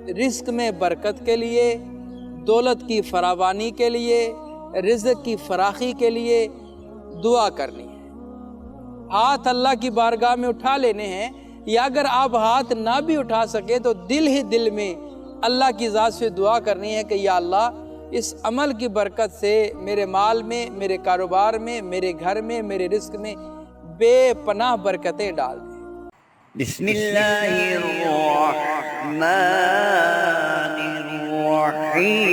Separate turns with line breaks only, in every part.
رزق میں برکت کے لیے، دولت کی فراوانی کے لیے، رزق کی فراخی کے لیے دعا کرنی ہے۔ ہاتھ اللہ کی بارگاہ میں اٹھا لینے ہیں، یا اگر آپ ہاتھ نہ بھی اٹھا سکے تو دل ہی دل میں اللہ کی ذات سے دعا کرنی ہے کہ یا اللہ اس عمل کی برکت سے میرے مال میں، میرے کاروبار میں، میرے گھر میں، میرے رزق میں بے پناہ برکتیں ڈال دیں۔
بسم اللہ الرحمن الرحیم۔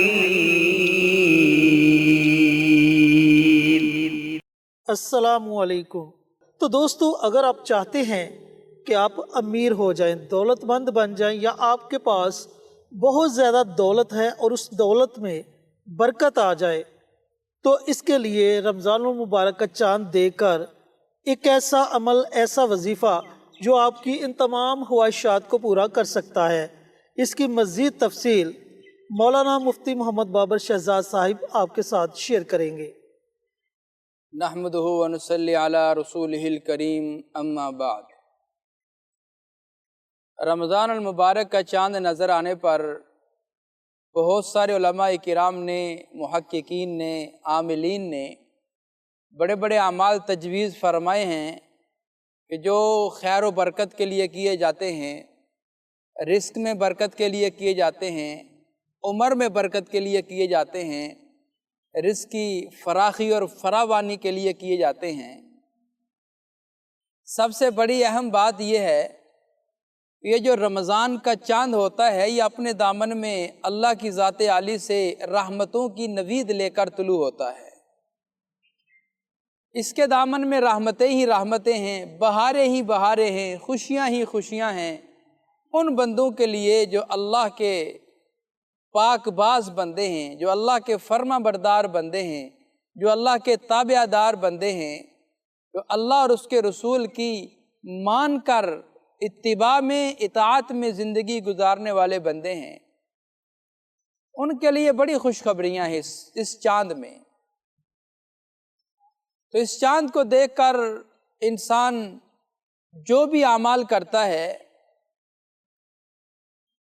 السلام علیکم۔ تو دوستو، اگر آپ چاہتے ہیں کہ آپ امیر ہو جائیں، دولت مند بن جائیں، یا آپ کے پاس بہت زیادہ دولت ہے اور اس دولت میں برکت آ جائے، تو اس کے لیے رمضان المبارک کا چاند دیکھ کر ایک ایسا عمل، ایسا وظیفہ جو آپ کی ان تمام خواہشات کو پورا کر سکتا ہے، اس کی مزید تفصیل مولانا مفتی محمد بابر شہزاد صاحب آپ کے ساتھ شیئر کریں گے۔
نحمدہ ونصلی علی رسولہ الکریم، اما بعد۔ رمضان المبارک کا چاند نظر آنے پر بہت سارے علماء کرام نے، محققین نے، عاملین نے بڑے بڑے اعمال تجویز فرمائے ہیں کہ جو خیر و برکت کے لیے کیے جاتے ہیں، رزق میں برکت کے لیے کیے جاتے ہیں، عمر میں برکت کے لیے کیے جاتے ہیں، رزق کی فراخی اور فراوانی کے لیے کیے جاتے ہیں۔ سب سے بڑی اہم بات یہ ہے، یہ جو رمضان کا چاند ہوتا ہے یہ اپنے دامن میں اللہ کی ذات عالی سے رحمتوں کی نوید لے کر طلوع ہوتا ہے۔ اس کے دامن میں رحمتیں ہی رحمتیں ہیں، بہاریں ہی بہاریں ہیں، خوشیاں ہی خوشیاں ہیں ان بندوں کے لیے جو اللہ کے پاک باز بندے ہیں، جو اللہ کے فرما بردار بندے ہیں، جو اللہ کے تابع دار بندے ہیں، جو اللہ اور اس کے رسول کی مان کر اتباع میں، اطاعت میں زندگی گزارنے والے بندے ہیں۔ ان کے لیے بڑی خوشخبریاں ہیں اس چاند میں۔ تو اس چاند کو دیکھ کر انسان جو بھی اعمال کرتا ہے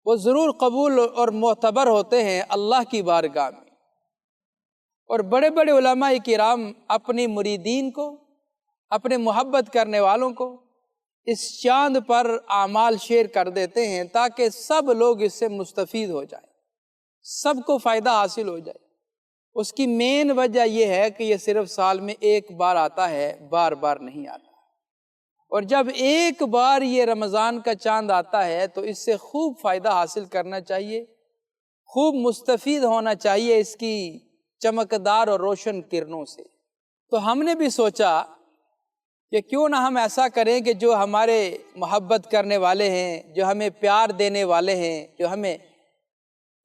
وہ ضرور قبول اور معتبر ہوتے ہیں اللہ کی بارگاہ میں۔ اور بڑے بڑے علماء کرام اپنی مریدین کو، اپنے محبت کرنے والوں کو اس چاند پر اعمال شیئر کر دیتے ہیں تاکہ سب لوگ اس سے مستفید ہو جائیں، سب کو فائدہ حاصل ہو جائے۔ اس کی مین وجہ یہ ہے کہ یہ صرف سال میں ایک بار آتا ہے، بار بار نہیں آتا۔ اور جب ایک بار یہ رمضان کا چاند آتا ہے تو اس سے خوب فائدہ حاصل کرنا چاہیے، خوب مستفید ہونا چاہیے اس کی چمکدار اور روشن کرنوں سے۔ تو ہم نے بھی سوچا کہ کیوں نہ ہم ایسا کریں کہ جو ہمارے محبت کرنے والے ہیں، جو ہمیں پیار دینے والے ہیں، جو ہمیں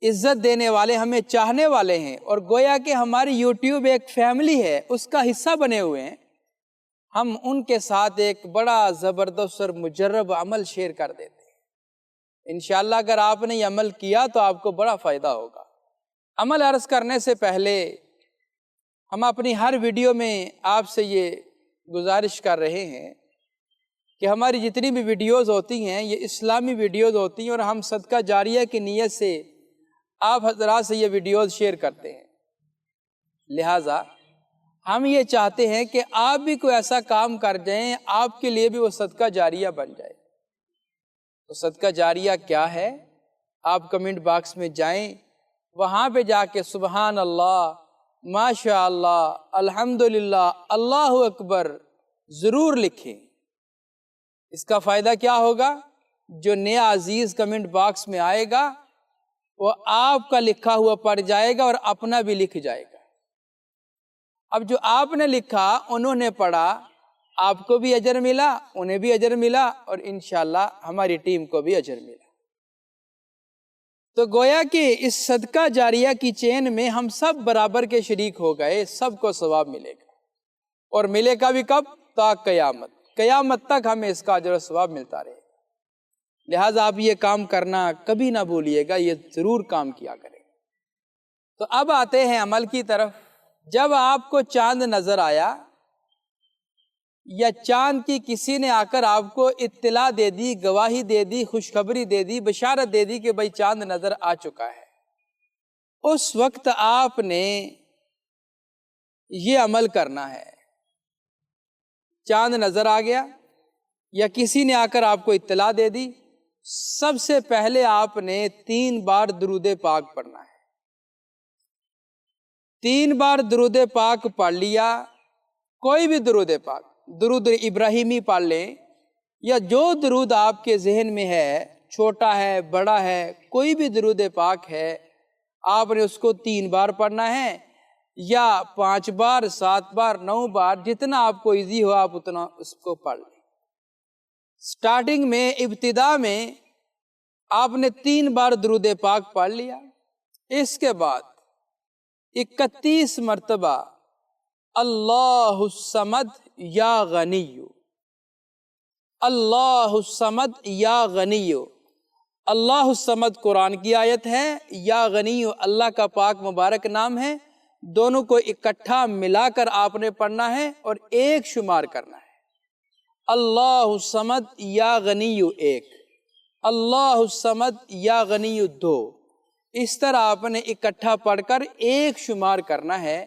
عزت دینے والے، ہمیں چاہنے والے ہیں، اور گویا کہ ہماری یوٹیوب ایک فیملی ہے، اس کا حصہ بنے ہوئے ہیں، ہم ان کے ساتھ ایک بڑا زبردست اور مجرب عمل شیئر کر دیتے ہیں۔ انشاءاللہ اگر آپ نے یہ عمل کیا تو آپ کو بڑا فائدہ ہوگا۔ عمل عرض کرنے سے پہلے ہم اپنی ہر ویڈیو میں آپ سے یہ گزارش کر رہے ہیں کہ ہماری جتنی بھی ویڈیوز ہوتی ہیں یہ اسلامی ویڈیوز ہوتی ہیں، اور ہم صدقہ جاریہ کی نیت سے آپ حضرات سے یہ ویڈیوز شیئر کرتے ہیں۔ لہٰذا ہم یہ چاہتے ہیں کہ آپ بھی کوئی ایسا کام کر جائیں، آپ کے لیے بھی وہ صدقہ جاریہ بن جائے۔ تو صدقہ جاریہ کیا ہے؟ آپ کمنٹ باکس میں جائیں، وہاں پہ جا کے سبحان اللہ، ماشاء اللہ، الحمدللہ، اللہ اکبر ضرور لکھیں۔ اس کا فائدہ کیا ہوگا؟ جو نیا عزیز کمنٹ باکس میں آئے گا وہ آپ کا لکھا ہوا پڑھ جائے گا اور اپنا بھی لکھ جائے گا۔ اب جو آپ نے لکھا، انہوں نے پڑھا، آپ کو بھی اجر ملا، انہیں بھی اجر ملا، اور انشاءاللہ ہماری ٹیم کو بھی اجر ملا۔ تو گویا کہ اس صدقہ جاریہ کی چین میں ہم سب برابر کے شریک ہو گئے، سب کو ثواب ملے گا، اور ملے گا بھی کب؟ تا قیامت، قیامت تک ہمیں اس کا اجر و ثواب ملتا رہے گا۔ لہٰذا آپ یہ کام کرنا کبھی نہ بھولیے گا، یہ ضرور کام کیا کریں۔ تو اب آتے ہیں عمل کی طرف۔ جب آپ کو چاند نظر آیا یا چاند کی کسی نے آ کر آپ کو اطلاع دے دی، گواہی دے دی، خوشخبری دے دی، بشارت دے دی کہ بھائی چاند نظر آ چکا ہے، اس وقت آپ نے یہ عمل کرنا ہے۔ چاند نظر آ گیا یا کسی نے آ کر آپ کو اطلاع دے دی، سب سے پہلے آپ نے 3 بار درود پاک پڑھنا ہے۔ 3 بار درود پاک پڑھ لیا، کوئی بھی درود پاک، درود ابراہیمی پڑھ لیں یا جو درود آپ کے ذہن میں ہے، چھوٹا ہے بڑا ہے، کوئی بھی درود پاک ہے، آپ نے اس کو 3 بار پڑھنا ہے، یا 5 بار، 7 بار، 9 بار، جتنا آپ کو ایزی ہو آپ اتنا اس کو پڑھ لیں۔ سٹارٹنگ میں، ابتدا میں آپ نے 3 بار درود پاک پڑھ لیا، اس کے بعد 31 مرتبہ اللہ الصمد یا غنی، اللہ الصمد یا غنی۔ اللہ الصمد قرآن کی آیت ہے، یا غنی اللہ کا پاک مبارک نام ہے، دونوں کو اکٹھا ملا کر آپ نے پڑھنا ہے اور ایک شمار کرنا ہے۔ اللہ الصمد یا غنی 1، اللہ الصمد یا غنی 2، اس طرح آپ نے اکٹھا پڑھ کر ایک شمار کرنا ہے۔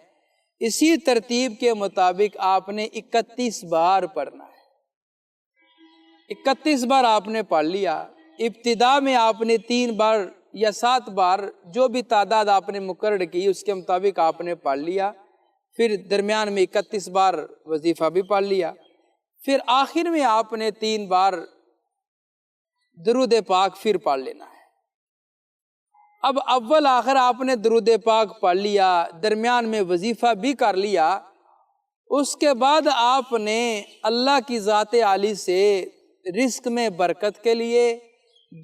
اسی ترتیب کے مطابق آپ نے 31 بار پڑھنا ہے۔ 31 بار آپ نے پڑھ لیا، ابتدا میں آپ نے 3 بار یا 7 بار، جو بھی تعداد آپ نے مقرر کی اس کے مطابق آپ نے پڑھ لیا، پھر درمیان میں 31 بار وظیفہ بھی پڑھ لیا، پھر آخر میں آپ نے 3 بار درود پاک پھر پڑھ لینا ہے۔ اب اول آخر آپ نے درود پاک پڑھ لیا، درمیان میں وظیفہ بھی کر لیا، اس کے بعد آپ نے اللہ کی ذات عالی سے رزق میں برکت کے لیے،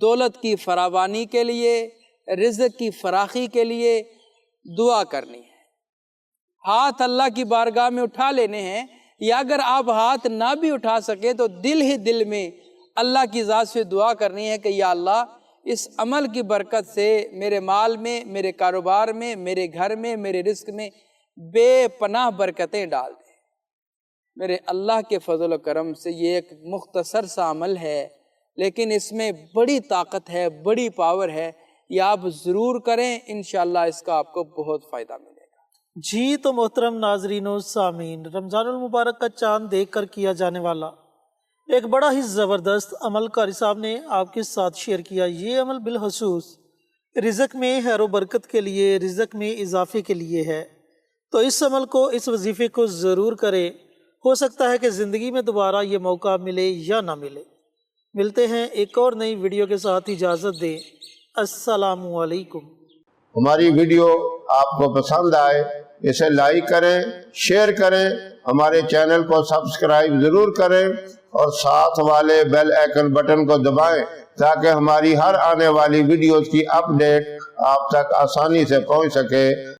دولت کی فراوانی کے لیے، رزق کی فراخی کے لیے دعا کرنی ہے۔ ہاتھ اللہ کی بارگاہ میں اٹھا لینے ہیں، یا اگر آپ ہاتھ نہ بھی اٹھا سکے تو دل ہی دل میں اللہ کی ذات سے دعا کرنی ہے کہ یا اللہ اس عمل کی برکت سے میرے مال میں، میرے کاروبار میں، میرے گھر میں، میرے رزق میں بے پناہ برکتیں ڈال دیں۔ میرے اللہ کے فضل و کرم سے یہ ایک مختصر سا عمل ہے، لیکن اس میں بڑی طاقت ہے، بڑی پاور ہے، یہ آپ ضرور کریں، انشاءاللہ اس کا آپ کو بہت فائدہ ملے گا۔
جی تو محترم ناظرین و سامعین، رمضان المبارک کا چاند دیکھ کر کیا جانے والا ایک بڑا ہی زبردست عمل قاری صاحب نے آپ کے ساتھ شیئر کیا۔ یہ عمل بالخصوص رزق میں خیر و برکت کے لیے، رزق میں اضافے کے لیے ہے، تو اس عمل کو، اس وظیفے کو ضرور کریں۔ ہو سکتا ہے کہ زندگی میں دوبارہ یہ موقع ملے یا نہ ملے۔ ملتے ہیں ایک اور نئی ویڈیو کے ساتھ، اجازت دیں، السلام علیکم۔
ہماری ویڈیو آپ کو پسند آئے اسے لائک کریں، شیئر کریں، ہمارے چینل کو سبسکرائب ضرور کریں اور ساتھ والے بیل آئیکن بٹن کو دبائیں تاکہ ہماری ہر آنے والی ویڈیوز کی اپڈیٹ آپ تک آسانی سے پہنچ سکے۔